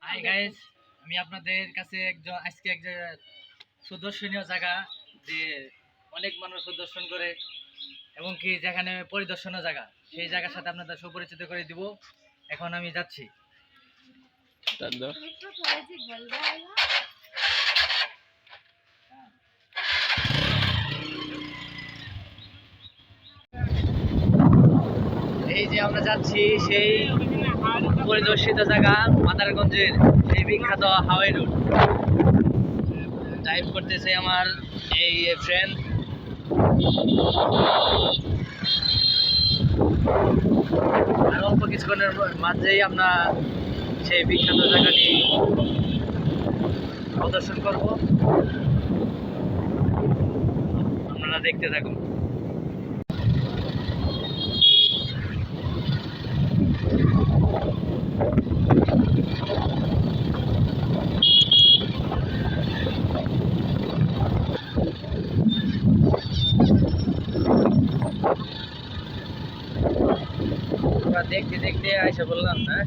Hi guys, আমি আপনাদের কাছে আজকে এক সুদর্শনীয় জায়গা যে অনেক মানুষ সুদর্শন করে এবং কি যেখানে পরিদর্শনীয় জায়গা সেই জায়গার সাথে আপনাদের সুপরিচিত করে দিব। এখন আমি যাচ্ছি। এই যে আমরা যাচ্ছি সেই পরিদর্শিত জায়গা মাদারগঞ্জের সেই বিখ্যাত হাওয়াই রোড। ড্রাইভ করতেছে আমার এই ফ্রেন্ড। আর অল্প কিছুক্ষণের মাঝেই আমরা সেই বিখ্যাত জায়গাটি প্রদর্শন করব, আপনারা দেখতে থাকুন। আমরা দেখতে দেখতে আইসা বললাম না,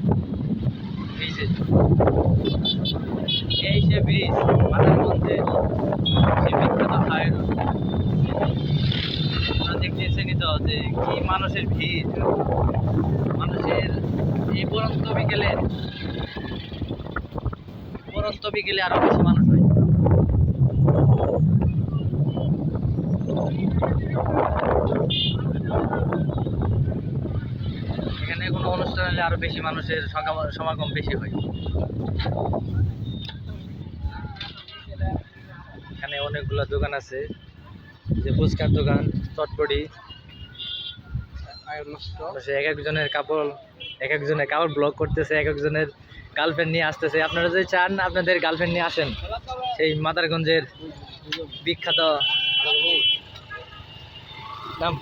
এই সে ব্রিজ মাদারগঞ্জের সে বিখ্যাত হাই রোড। আপনারা দেখতেছেন তো যে কি মানুষের ভিড়, মানুষের এই পরন্ত বিকেলে আরো বেশি মানুষ হয়। এখানে কোনো অনুষ্ঠান হলে আরো বেশি মানুষের সমাগম বেশি হয়। এখানে অনেকগুলো দোকান আছে, যে ফুচকার দোকান, চটপটি, এক একজনের কাপড় ব্লক করতেছে, এক একজনের গার্লফ্রেন্ড নিয়ে আসতেছে। আপনারা যদি চান আপনাদের গার্লফ্রেন্ড নিয়ে আসেন সেই মাদারগঞ্জের বিখ্যাত নাম।